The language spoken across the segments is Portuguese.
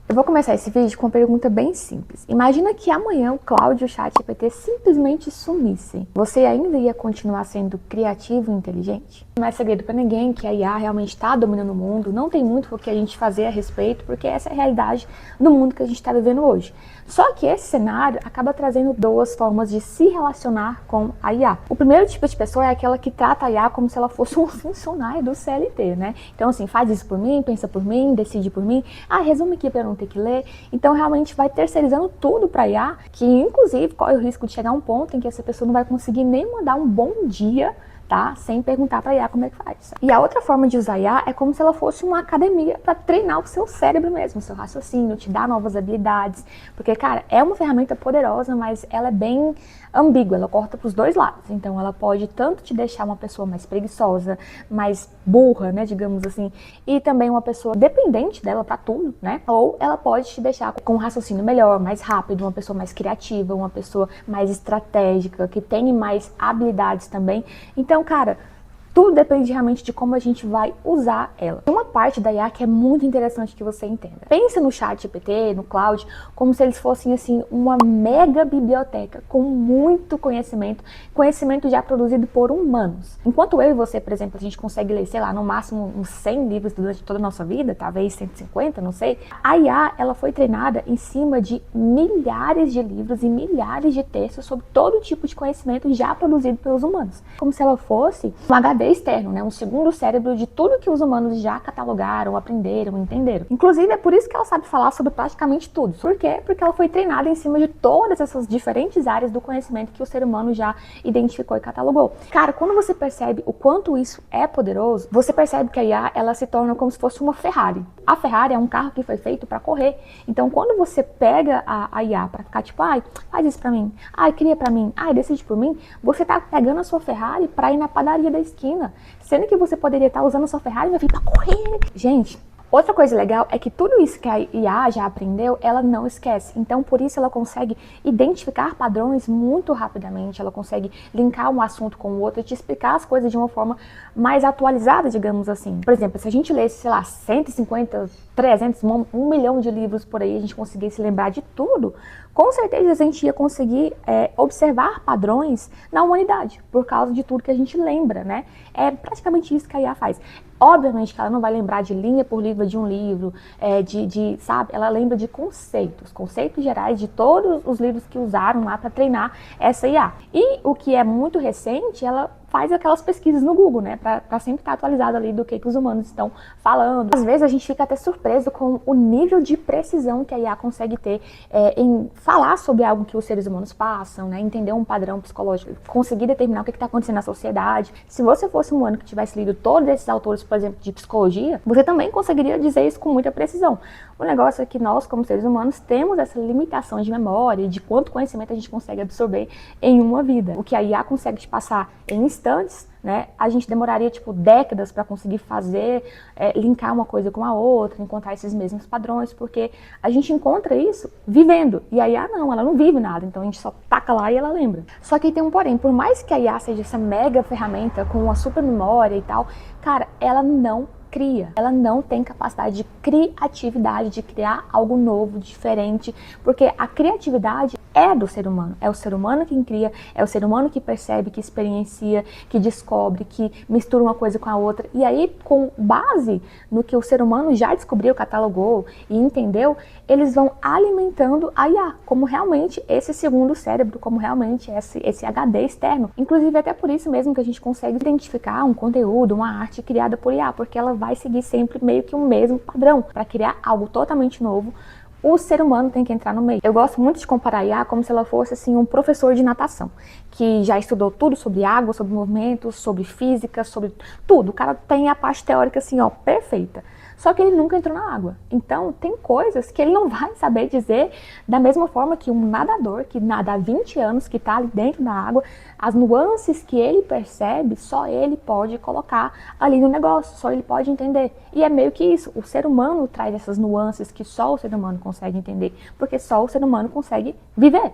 Eu vou começar esse vídeo com uma pergunta bem simples. Imagina que amanhã o Claude e o ChatGPT simplesmente sumissem. Você ainda ia continuar sendo criativo e inteligente? Não é segredo para ninguém que a IA realmente está dominando o mundo, não tem muito o que a gente fazer a respeito, porque essa é a realidade do mundo que a gente está vivendo hoje. Só que esse cenário acaba trazendo duas formas de se relacionar com a IA. O primeiro tipo de pessoa é aquela que trata a IA como se ela fosse um funcionário do CLT, né? Então assim, faz isso por mim, pensa por mim, decide por mim, resume aqui para eu não ter que ler. Então realmente vai terceirizando tudo para a IA, que inclusive corre o risco de chegar a um ponto em que essa pessoa não vai conseguir nem mandar um bom dia, tá? Sem perguntar para a IA como é que faz. E a outra forma de usar a IA é como se ela fosse uma academia para treinar o seu cérebro mesmo, o seu raciocínio, te dar novas habilidades. Porque, cara, é uma ferramenta poderosa, mas ela é bem ambígua, ela corta para os dois lados. Então ela pode tanto te deixar uma pessoa mais preguiçosa, mais burra, né, digamos assim, e também uma pessoa dependente dela para tudo, né? Ou ela pode te deixar com um raciocínio melhor, mais rápido, uma pessoa mais criativa, uma pessoa mais estratégica, que tem mais habilidades também. Então, cara, tudo depende realmente de como a gente vai usar ela. Tem uma parte da IA que é muito interessante que você entenda. Pensa no ChatGPT, no Claude, como se eles fossem, assim, uma mega biblioteca com muito conhecimento já produzido por humanos. Enquanto eu e você, por exemplo, a gente consegue ler, sei lá, no máximo uns 100 livros durante toda a nossa vida, talvez 150, não sei. A IA, ela foi treinada em cima de milhares de livros e milhares de textos sobre todo tipo de conhecimento já produzido pelos humanos. Como se ela fosse um HD externo, né? Um segundo cérebro de tudo que os humanos já catalogaram, aprenderam, entenderam. Inclusive, é por isso que ela sabe falar sobre praticamente tudo. Por quê? Porque ela foi treinada em cima de todas essas diferentes áreas do conhecimento que o ser humano já identificou e catalogou. Cara, quando você percebe o quanto isso é poderoso, você percebe que a IA, ela se torna como se fosse uma Ferrari. A Ferrari é um carro que foi feito para correr. Então, quando você pega a IA para ficar tipo, faz isso para mim, cria para mim, decide por mim, você tá pegando a sua Ferrari para ir na padaria da esquina. Sendo que você poderia estar usando a sua Ferrari, meu filho, pra correr. Gente, outra coisa legal é que tudo isso que a IA já aprendeu, ela não esquece. Então, por isso, ela consegue identificar padrões muito rapidamente. Ela consegue linkar um assunto com o outro e te explicar as coisas de uma forma mais atualizada, digamos assim. Por exemplo, se a gente lesse, sei lá, 150, 300, 1 milhão de livros por aí, a gente conseguisse lembrar de tudo, com certeza a gente ia conseguir observar padrões na humanidade, por causa de tudo que a gente lembra, né? É praticamente isso que a IA faz. Obviamente que ela não vai lembrar de linha por linha de um livro, sabe? Ela lembra de conceitos gerais de todos os livros que usaram lá para treinar essa IA. E o que é muito recente, ela faz aquelas pesquisas no Google, né, para sempre estar atualizado ali do que os humanos estão falando. Às vezes a gente fica até surpreso com o nível de precisão que a IA consegue ter em falar sobre algo que os seres humanos passam, né, entender um padrão psicológico, conseguir determinar o que está acontecendo na sociedade. Se você fosse um humano que tivesse lido todos esses autores, por exemplo, de psicologia, você também conseguiria dizer isso com muita precisão. O negócio é que nós, como seres humanos, temos essa limitação de memória e de quanto conhecimento a gente consegue absorver em uma vida. O que a IA consegue te passar em instantes, né, a gente demoraria tipo décadas para conseguir fazer, linkar uma coisa com a outra, encontrar esses mesmos padrões, porque a gente encontra isso vivendo. E a IA não, ela não vive nada, então a gente só taca lá e ela lembra. Só que tem um porém, por mais que a IA seja essa mega ferramenta com uma super memória e tal, cara, ela não cria. Ela não tem capacidade de criatividade, de criar algo novo, diferente, porque a criatividade é do ser humano. É o ser humano quem cria, é o ser humano que percebe, que experiencia, que descobre, que mistura uma coisa com a outra. E aí, com base no que o ser humano já descobriu, catalogou e entendeu, eles vão alimentando a IA, como realmente esse segundo cérebro, como realmente esse HD externo. Inclusive, até por isso mesmo que a gente consegue identificar um conteúdo, uma arte criada por IA, porque ela vai seguir sempre meio que o mesmo padrão. Para criar algo totalmente novo, o ser humano tem que entrar no meio. Eu gosto muito de comparar a IA como se ela fosse assim um professor de natação, que já estudou tudo sobre água, sobre movimentos, sobre física, sobre tudo. O cara tem a parte teórica assim, ó, perfeita. Só que ele nunca entrou na água. Então, tem coisas que ele não vai saber dizer da mesma forma que um nadador que nada há 20 anos, que está ali dentro da água, as nuances que ele percebe, só ele pode colocar ali no negócio, só ele pode entender. E é meio que isso, o ser humano traz essas nuances que só o ser humano consegue entender, porque só o ser humano consegue viver,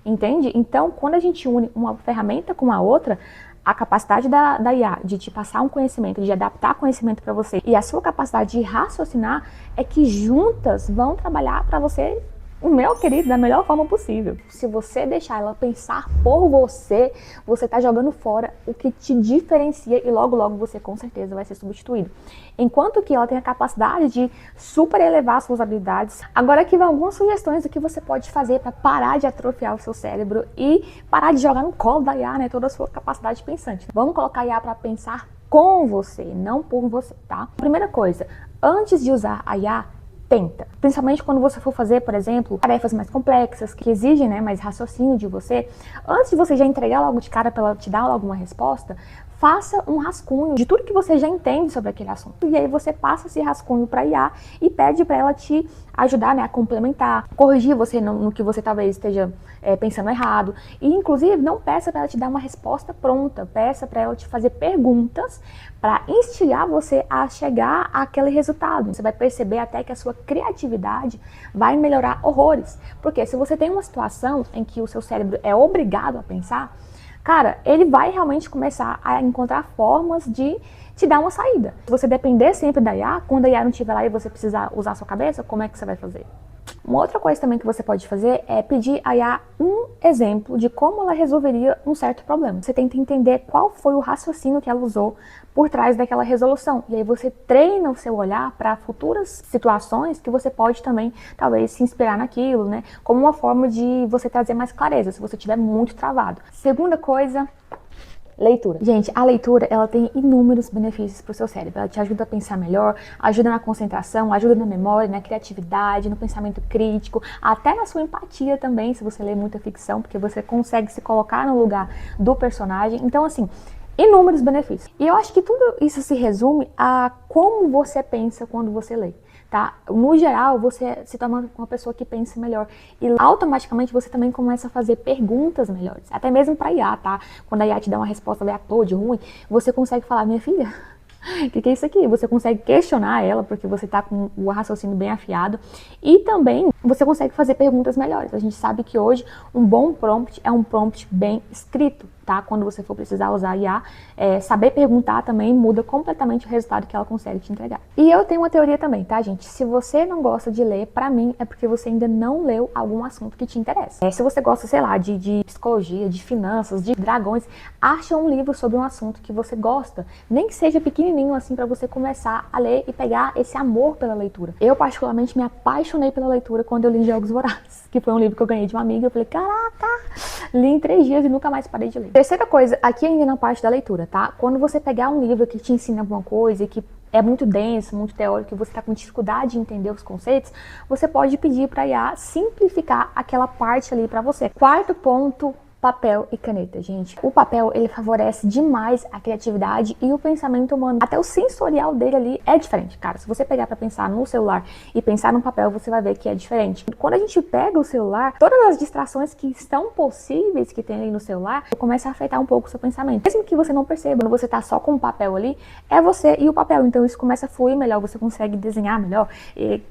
entende? Então, quando a gente une uma ferramenta com a outra, a capacidade da IA de te passar um conhecimento, de adaptar conhecimento para você e a sua capacidade de raciocinar é que juntas vão trabalhar para você, o meu querido, da melhor forma possível. Se você deixar ela pensar por você, você tá jogando fora o que te diferencia e logo você com certeza vai ser substituído. Enquanto que ela tem a capacidade de super elevar suas habilidades. Agora aqui vão algumas sugestões do que você pode fazer para parar de atrofiar o seu cérebro e parar de jogar no colo da IA, né, toda a sua capacidade pensante. Vamos colocar a IA para pensar com você, não por você, tá? Primeira coisa, antes de usar a IA, tenta. Principalmente quando você for fazer, por exemplo, tarefas mais complexas, que exigem, né, mais raciocínio de você. Antes de você já entregar logo de cara para ela te dar logo uma resposta, faça um rascunho de tudo que você já entende sobre aquele assunto. E aí você passa esse rascunho para a IA e pede para ela te ajudar, né, a complementar, corrigir você no que você talvez esteja pensando errado. E inclusive não peça para ela te dar uma resposta pronta, peça para ela te fazer perguntas para instigar você a chegar àquele resultado. Você vai perceber até que a sua criatividade vai melhorar horrores. Porque se você tem uma situação em que o seu cérebro é obrigado a pensar, cara, ele vai realmente começar a encontrar formas de te dar uma saída. Se você depender sempre da IA, quando a IA não estiver lá e você precisar usar a sua cabeça, como é que você vai fazer? Uma outra coisa também que você pode fazer é pedir a IA um exemplo de como ela resolveria um certo problema. Você tenta entender qual foi o raciocínio que ela usou por trás daquela resolução. E aí você treina o seu olhar para futuras situações que você pode também, talvez, se inspirar naquilo, né? Como uma forma de você trazer mais clareza, se você estiver muito travado. Segunda coisa, leitura. Gente, a leitura, ela tem inúmeros benefícios para o seu cérebro. Ela te ajuda a pensar melhor, ajuda na concentração, ajuda na memória, na criatividade, no pensamento crítico, até na sua empatia também, se você lê muita ficção, porque você consegue se colocar no lugar do personagem. Então, assim, inúmeros benefícios. E eu acho que tudo isso se resume a como você pensa quando você lê. Tá? No geral, você se torna uma pessoa que pensa melhor e automaticamente você também começa a fazer perguntas melhores, até mesmo para IA, tá? Quando a IA te dá uma resposta aleatória, de ruim, você consegue falar, minha filha, o que é isso aqui? Você consegue questionar ela, porque você tá com o raciocínio bem afiado e também você consegue fazer perguntas melhores. A gente sabe que hoje um bom prompt é um prompt bem escrito, tá? Quando você for precisar usar a IA, saber perguntar também muda completamente o resultado que ela consegue te entregar. E eu tenho uma teoria também, tá, gente? Se você não gosta de ler, pra mim, é porque você ainda não leu algum assunto que te interessa. Se você gosta, sei lá, de psicologia, de finanças, de dragões, acha um livro sobre um assunto que você gosta, nem que seja pequenininho assim, pra você começar a ler e pegar esse amor pela leitura. Eu, particularmente, me apaixonei pela leitura quando eu li Jogos Vorazes, que foi um livro que eu ganhei de uma amiga. Eu falei, caraca, li em 3 dias e nunca mais parei de ler. Terceira coisa, aqui ainda na parte da leitura, tá? Quando você pegar um livro que te ensina alguma coisa e que é muito denso, muito teórico, e você está com dificuldade de entender os conceitos, você pode pedir para a IA simplificar aquela parte ali para você. Quarto ponto, papel e caneta, gente. O papel, ele favorece demais a criatividade e o pensamento humano. Até o sensorial dele ali é diferente, cara. Se você pegar pra pensar no celular e pensar no papel, você vai ver que é diferente. Quando a gente pega o celular, todas as distrações que estão possíveis que tem ali no celular, começa a afetar um pouco o seu pensamento. Mesmo que você não perceba, quando você tá só com o papel ali, é você e o papel. Então isso começa a fluir melhor, você consegue desenhar melhor,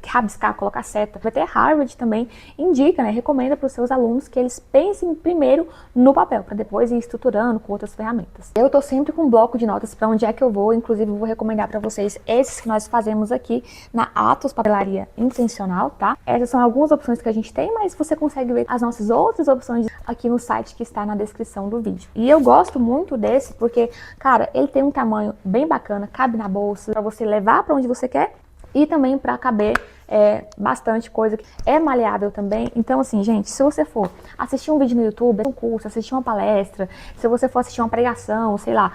rabiscar, colocar seta. Até Harvard também indica, né, recomenda para os seus alunos que eles pensem primeiro no papel, para depois ir estruturando com outras ferramentas. Eu tô sempre com um bloco de notas para onde é que eu vou, inclusive eu vou recomendar para vocês esses que nós fazemos aqui na Atos Papelaria Intencional, tá? Essas são algumas opções que a gente tem, mas você consegue ver as nossas outras opções aqui no site que está na descrição do vídeo. E eu gosto muito desse porque, cara, ele tem um tamanho bem bacana, cabe na bolsa, para você levar para onde você quer e também para caber bastante coisa. É maleável também. Então, assim, gente, se você for assistir um vídeo no YouTube, um curso, assistir uma palestra, se você for assistir uma pregação, sei lá,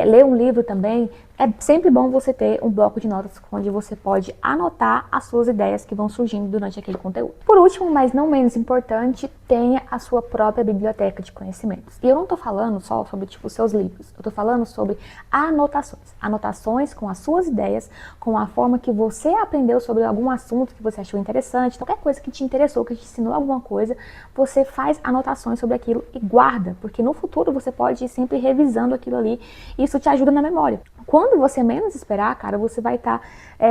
ler um livro também, é sempre bom você ter um bloco de notas onde você pode anotar as suas ideias que vão surgindo durante aquele conteúdo. Por último, mas não menos importante, tenha a sua própria biblioteca de conhecimentos. E eu não tô falando só sobre, tipo, os seus livros. Eu tô falando sobre anotações. Anotações com as suas ideias, com a forma que você aprendeu sobre algum assunto que você achou interessante, qualquer coisa que te interessou, que te ensinou alguma coisa, você faz anotações sobre aquilo e guarda, porque no futuro você pode ir sempre revisando aquilo ali e isso te ajuda na memória. Quando você menos esperar, cara, você vai estar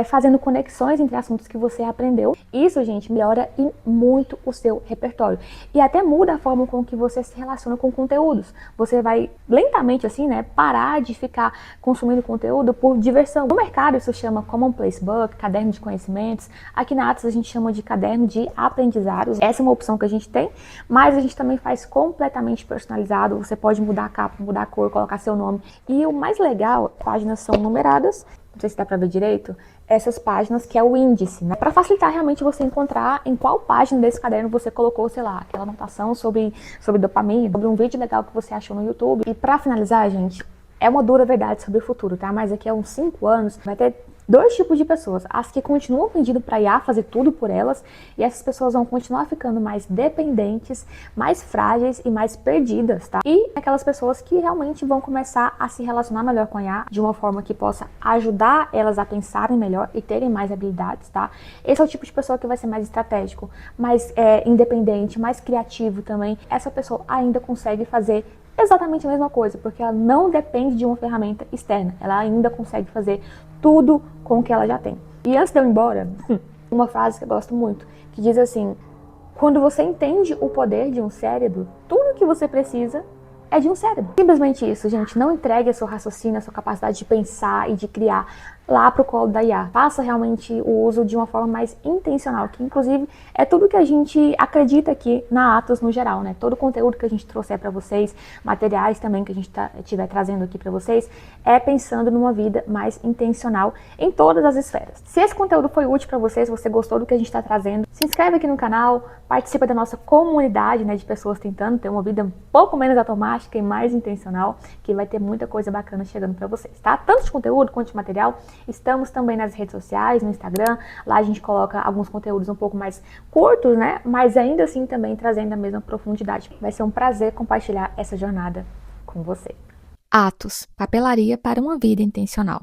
fazendo conexões entre assuntos que você aprendeu. Isso, gente, melhora muito o seu repertório. E até muda a forma com que você se relaciona com conteúdos. Você vai lentamente, assim, né, parar de ficar consumindo conteúdo por diversão. No mercado, isso chama Commonplace Book, caderno de conhecimentos. Aqui na Atos, a gente chama de caderno de aprendizados. Essa é uma opção que a gente tem, mas a gente também faz completamente personalizado. Você pode mudar a capa, mudar a cor, colocar seu nome. E o mais legal, páginas são numeradas, não sei se dá pra ver direito, essas páginas que é o índice, né? Para facilitar realmente você encontrar em qual página desse caderno você colocou, sei lá, aquela anotação sobre dopamina, sobre um vídeo legal que você achou no YouTube. E para finalizar, gente, é uma dura verdade sobre o futuro, tá? Mas daqui a uns 5 anos vai ter dois tipos de pessoas, as que continuam pedindo para IA fazer tudo por elas, e essas pessoas vão continuar ficando mais dependentes, mais frágeis e mais perdidas, tá? E aquelas pessoas que realmente vão começar a se relacionar melhor com a IA, de uma forma que possa ajudar elas a pensarem melhor e terem mais habilidades, tá? Esse é o tipo de pessoa que vai ser mais estratégico, mais independente, mais criativo também. Essa pessoa ainda consegue fazer exatamente a mesma coisa, porque ela não depende de uma ferramenta externa, ela ainda consegue fazer tudo com o que ela já tem. E antes de eu ir embora, uma frase que eu gosto muito, que diz assim: quando você entende o poder de um cérebro, tudo que você precisa é de um cérebro. Simplesmente isso, gente. Não entregue a seu raciocínio, a sua capacidade de pensar e de criar lá pro colo da IA. Faça realmente o uso de uma forma mais intencional, que inclusive é tudo que a gente acredita aqui na Atos no geral, né? Todo o conteúdo que a gente trouxer para vocês, materiais também que a gente estiver trazendo aqui para vocês, é pensando numa vida mais intencional em todas as esferas. Se esse conteúdo foi útil para vocês, se você gostou do que a gente está trazendo, se inscreve aqui no canal, participa da nossa comunidade, né, de pessoas tentando ter uma vida um pouco menos automática e mais intencional, que vai ter muita coisa bacana chegando para vocês, tá? Tanto de conteúdo quanto de material. Estamos também nas redes sociais, no Instagram. Lá a gente coloca alguns conteúdos um pouco mais curtos, né? Mas ainda assim também trazendo a mesma profundidade. Vai ser um prazer compartilhar essa jornada com você. Atos, papelaria para uma vida intencional.